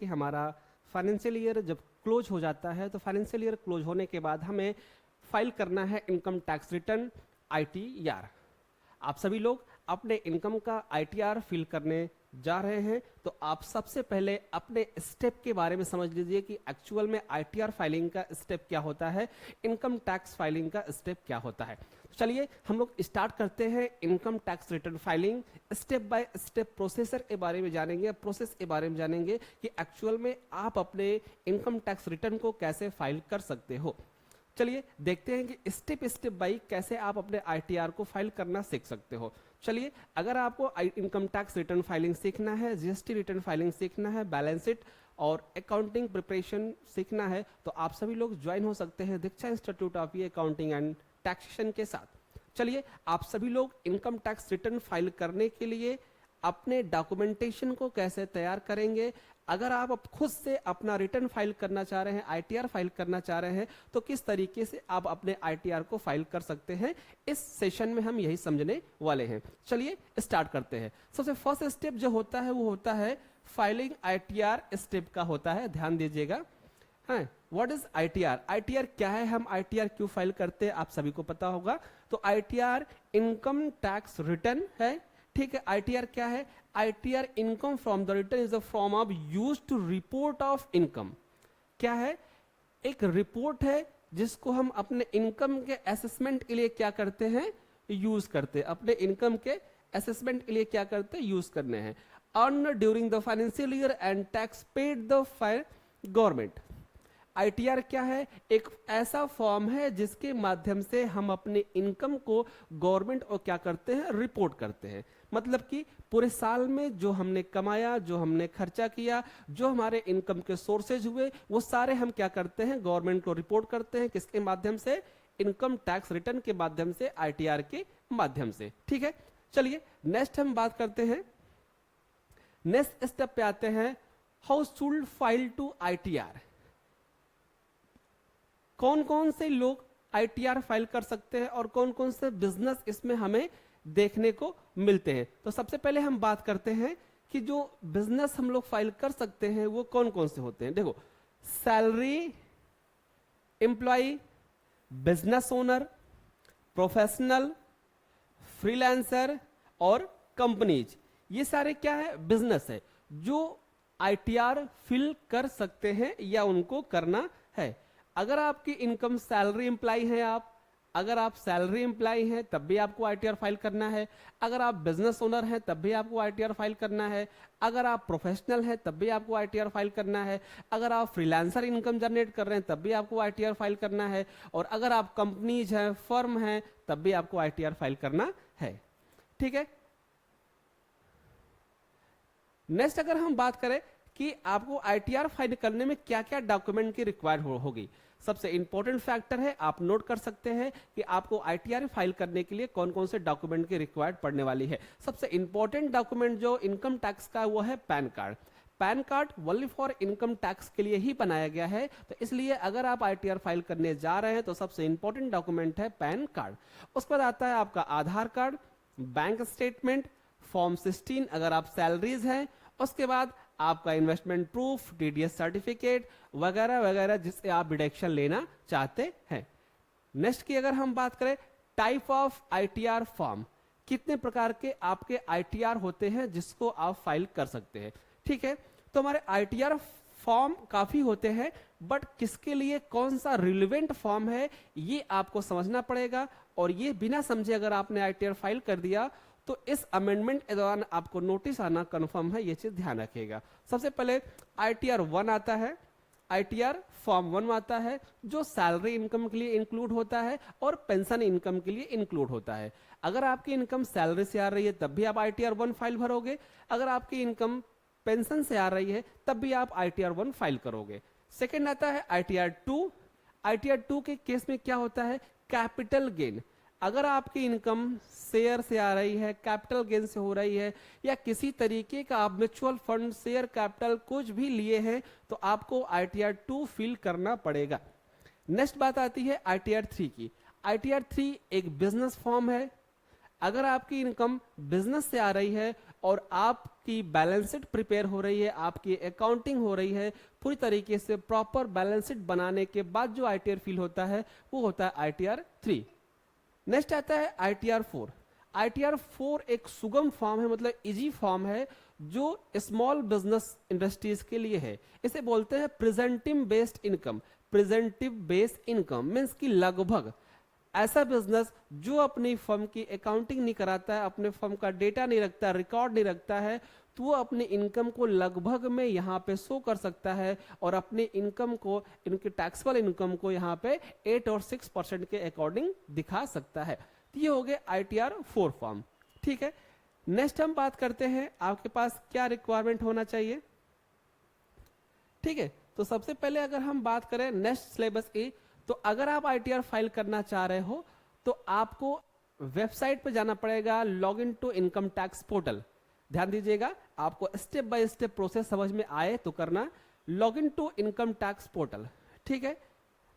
कि हमारा financial year जब क्लोज हो जाता है तो फाइनेंशियल ईयर क्लोज होने के बाद हमें फाइल करना है इनकम टैक्स रिटर्न ITR। आप सभी लोग अपने इनकम का ITR फिल करने जा रहे हैं, तो आप सबसे पहले अपने स्टेप के बारे में समझ लीजिए कि एक्चुअल में ITR फाइलिंग का स्टेप क्या होता है, इनकम टैक्स फाइलिंग का स्टेप क्या होता है। तो चलिए हम लोग स्टार्ट करते हैं income tax return filing. Step by step processor के बारे में जानेंगे, प्रोसेस के बारे में जानेंगे कि एक्चुअल में आप अपने इनकम टैक्स रिटर्न को कैसे फाइल कर सकते हो। चलिए देखते हैं कि स्टेप स्टेप बाई कैसे आप अपने ITR को फाइल करना सीख सकते हो। चलिए, अगर आपको इनकम टैक्स रिटर्न फाइलिंग सीखना है, GST रिटर्न फाइलिंग सीखना है, बैलेंस शीट और अकाउंटिंग प्रिपरेशन सीखना है, तो आप सभी लोग ज्वाइन हो सकते हैं Diksha institute of accounting and taxation के साथ। चलिए, आप सभी लोग इनकम टैक्स रिटर्न फाइल करने के लिए अपने डॉक्यूमेंटेशन को कैसे तैयार करेंगे, अगर आप अब खुद से अपना रिटर्न फाइल करना चाह रहे हैं, ITR फाइल करना चाह रहे हैं, तो किस तरीके से आप अपने ITR को फाइल कर सकते हैं, इस सेशन में हम यही समझने वाले हैं। चलिए स्टार्ट करते हैं। सबसे फर्स्ट स्टेप जो होता है वो होता है फाइलिंग ITR स्टेप का होता है, ध्यान दीजिएगा। हाँ, व्हाट इज ITR? ITR क्या है, हम ITR क्यों फाइल करते हैं, आप सभी को पता होगा। तो ITR इनकम टैक्स रिटर्न है, ठीक है। ITR क्या है? ITR income from the return is the form of use to report of income. क्या है? एक रिपोर्ट है जिसको हम अपने इनकम के असेसमेंट के लिए क्या करते हैं, यूज करते हैं। अपने इनकम के असेसमेंट के लिए क्या करते हैं, यूज करने हैं। Earn during the financial year and tax paid the government. ITR क्या है? एक ऐसा फॉर्म है जिसके माध्यम से हम अपने इनकम को गवर्नमेंट और क्या करते हैं, रिपोर्ट करते हैं। मतलब कि पूरे साल में जो हमने कमाया, जो हमने खर्चा किया, जो हमारे इनकम के सोर्सेज हुए, वो सारे हम क्या करते हैं, गवर्नमेंट को रिपोर्ट करते हैं। किसके माध्यम से? इनकम टैक्स रिटर्न के माध्यम से, ITR के माध्यम से, ठीक है। चलिए नेक्स्ट हम बात करते हैं, नेक्स्ट स्टेप पे आते हैं, how should file to ITR। कौन कौन से लोग ITR फाइल कर सकते हैं और कौन कौन से बिजनेस इसमें हमें देखने को मिलते हैं। तो सबसे पहले हम बात करते हैं कि जो बिजनेस हम लोग फाइल कर सकते हैं वो कौन कौन से होते हैं। देखो, salary employ, business owner, professional, freelancer और कंपनीज, ये सारे क्या है, बिजनेस है जो ITR फिल कर सकते हैं या उनको करना है। अगर आपकी इनकम सैलरी एम्प्लॉय है, अगर आप सैलरी एम्प्लॉय हैं तब भी आपको ITR फाइल करना है। अगर आप बिजनेस ओनर हैं तब भी आपको ITR फाइल करना है। अगर आप प्रोफेशनल हैं तब भी आपको ITR फाइल करना है। अगर आप फ्रीलांसर इनकम जनरेट कर रहे हैं तब भी आपको ITR फाइल करना है। और अगर आप कंपनीज हैं, फर्म हैं, तब भी आपको ITR फाइल करना है, ठीक है। नेक्स्ट अगर हम बात करें कि आपको ITR फाइल करने में क्या क्या डॉक्यूमेंट की रिक्वायर्ड होगी, सबसे इंपॉर्टेंट फैक्टर है, आप नोट कर सकते हैं कि आपको ITR फाइल करने के लिए कौन कौन से डॉक्यूमेंट की रिक्वायर्ड पड़ने वाली है। सबसे इंपॉर्टेंट डॉक्यूमेंट जो इनकम टैक्स का वो है pan card. Pan card only for income tax के लिए ही बनाया गया है, तो इसलिए अगर आप ITR फाइल करने जा रहे हैं तो सबसे इंपॉर्टेंट डॉक्यूमेंट है पैन कार्ड। उसके बाद आता है आपका आधार कार्ड, बैंक स्टेटमेंट, फॉर्म 16 अगर आप सैलरीज हैं, उसके बाद आपका इन्वेस्टमेंट प्रूफ, TDS सर्टिफिकेट वगैरह वगैरह जिससे आप डिडक्शन लेना चाहते हैं। नेक्स्ट की अगर हम बात करें, टाइप ऑफ ITR फॉर्म, कितने प्रकार के आपके ITR होते हैं जिसको आप फाइल कर सकते हैं, ठीक है। तो हमारे ITR फॉर्म काफी होते हैं, बट किसके लिए कौन सा रिलेवेंट फॉर्म है ये आपको समझना पड़ेगा। और ये बिना समझे अगर आपने ITR फाइल कर दिया तो इस अमेंडमेंट के दौरान आपको नोटिस आना कंफर्म है, ये चीज ध्यान रखिएगा। सबसे पहले ITR 1 आता है, ITR फॉर्म 1 आता है जो सैलरी इनकम के लिए इंक्लूड होता है और पेंशन इनकम के लिए इंक्लूड होता है। अगर आपकी इनकम सैलरी से आ रही है तब भी आप ITR 1 फाइल भरोगे, अगर आपकी इनकम पेंशन से आ रही है तब भी आप ITR 1 फाइल करोगे। सेकेंड आता है ITR 2। ITR 2 के केस में क्या होता है, कैपिटल गेन। अगर आपकी इनकम शेयर से आ रही है, कैपिटल गेन से हो रही है, या किसी तरीके का आप म्यूचुअल फंड, शेयर कैपिटल कुछ भी लिए हैं, तो आपको ITR 2 फिल करना पड़ेगा। नेक्स्ट बात आती है ITR 3 की। ITR 3 एक बिजनेस फॉर्म है। अगर आपकी इनकम बिजनेस से आ रही है और आप आपकी बैलेंस शीट प्रिपेयर हो रही है, आपकी अकाउंटिंग हो रही है, पूरी तरीके से प्रॉपर बैलेंस शीट बनाने के बाद जो ITR फील होता है वो होता है ITR 3। नेक्स्ट आता है ITR 4। ITR 4 एक सुगम फॉर्म है, मतलब इजी फॉर्म है जो स्मॉल बिजनेस इंडस्ट्रीज के लिए है। इसे बोलते हैं प्रेजेंटिव based income. प्रेजेंटिव based income means कि लगभग ऐसा बिजनेस जो अपनी फर्म की अकाउंटिंग नहीं कराता है, अपने फर्म का डेटा नहीं रखता, रिकॉर्ड नहीं रखता है, तो वो अपनी इनकम को लगभग में यहाँ पे शो कर सकता है और अपनी इनकम को, इनकी टैक्सेबल इनकम को यहाँ पे 8 और 6% के अकॉर्डिंग दिखा सकता है। तो ये हो गए ITR 4 फॉर्म। ठीक है, नेक्स्ट हम बात करते हैं आपके पास क्या रिक्वायरमेंट होना चाहिए। ठीक है, तो सबसे पहले अगर हम बात करें नेक्स्ट सिलेबस की, तो अगर आप ITR फाइल करना चाह रहे हो तो आपको वेबसाइट पर जाना पड़ेगा, log in to income tax portal. ध्यान दीजिएगा, आपको स्टेप बाय स्टेप प्रोसेस समझ में आए तो करना। Log in to income tax portal. ठीक है,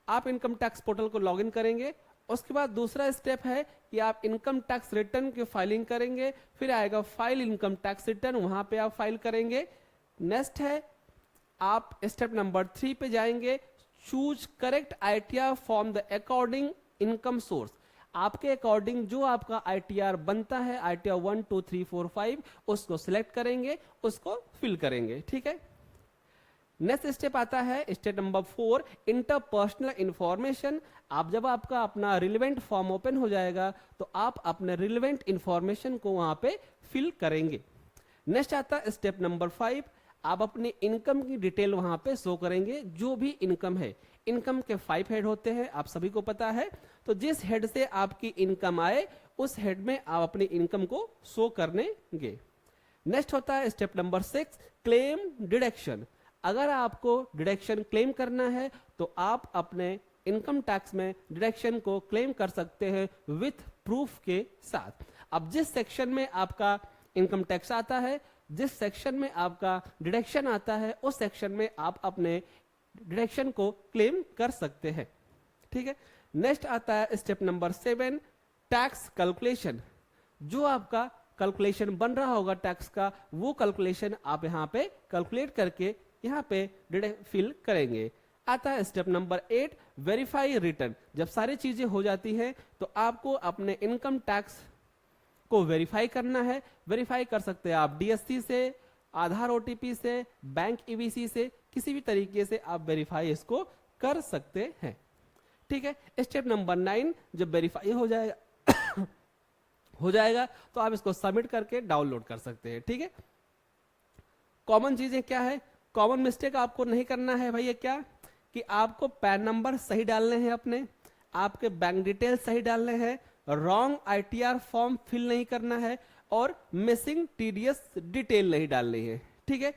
आप इनकम टैक्स पोर्टल को लॉग इन करेंगे। उसके बाद दूसरा स्टेप है कि आप इनकम टैक्स रिटर्न की फाइलिंग करेंगे, फिर आएगा फाइल इनकम टैक्स रिटर्न, वहां पे आप फाइल करेंगे। नेक्स्ट है आप स्टेप नंबर 3 पे जाएंगे, choose correct ITR from the according income source. आपके अकॉर्डिंग जो आपका ITR बनता है, ITR 1 2 3 4 5, उसको सिलेक्ट करेंगे, उसको फिल करेंगे। ठीक है, नेक्स्ट स्टेप आता है स्टेप नंबर 4, इंटरपर्सनल इंफॉर्मेशन। आप जब आपका अपना रिलेवेंट फॉर्म ओपन हो जाएगा तो आप अपने रिलेवेंट इंफॉर्मेशन को वहां पे फिल करेंगे। नेक्स्ट आता है स्टेप नंबर 5, आप अपनी इनकम की डिटेल वहां पे शो करेंगे, जो भी इनकम है। इनकम के 5 हेड होते हैं, आप सभी को पता है, तो जिस हेड से आपकी इनकम आए उस हेड में आप अपनी इनकम को शो करेंगे। नेक्स्ट होता है स्टेप नंबर 6, क्लेम डिडक्शन। अगर आपको डिडक्शन क्लेम करना है तो आप अपने इनकम टैक्स में डिडक्शन को क्लेम कर सकते हैं विथ प्रूफ के साथ। अब जिस सेक्शन में आपका इनकम टैक्स आता है, जिस सेक्शन में आपका डिडक्शन आता है, उस सेक्शन में आप अपने डिडक्शन को क्लेम कर सकते हैं। ठीक है, नेक्स्ट आता है स्टेप नंबर 7, टैक्स कैलकुलेशन। जो आपका कैलकुलेशन बन रहा होगा टैक्स का, वो कैलकुलेशन आप यहाँ पे कैलकुलेट करके यहाँ पे फिल करेंगे। आता है स्टेप नंबर 8, वेरीफाई रिटर्न। जब सारी चीजें हो जाती हैं तो आपको अपने इनकम टैक्स को वेरीफाई करना है। वेरीफाई कर सकते हैं आप DSC से, आधार OTP से, बैंक EBC से, किसी भी तरीके से आप वेरीफाई इसको कर सकते हैं। ठीक है, स्टेप नंबर 9, जब वेरीफाई हो जाएगा हो जाएगा तो आप इसको सबमिट करके डाउनलोड कर सकते हैं। ठीक है, कॉमन चीजें क्या है, कॉमन मिस्टेक आपको नहीं करना है भैया, क्या कि आपको पैन नंबर सही डालने हैं, अपने आपके बैंक डिटेल सही डालने हैं, रॉन्ग ITR फॉर्म फिल नहीं करना है और मिसिंग TDS डिटेल नहीं डालनी है। ठीक है,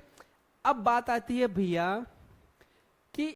अब बात आती है भैया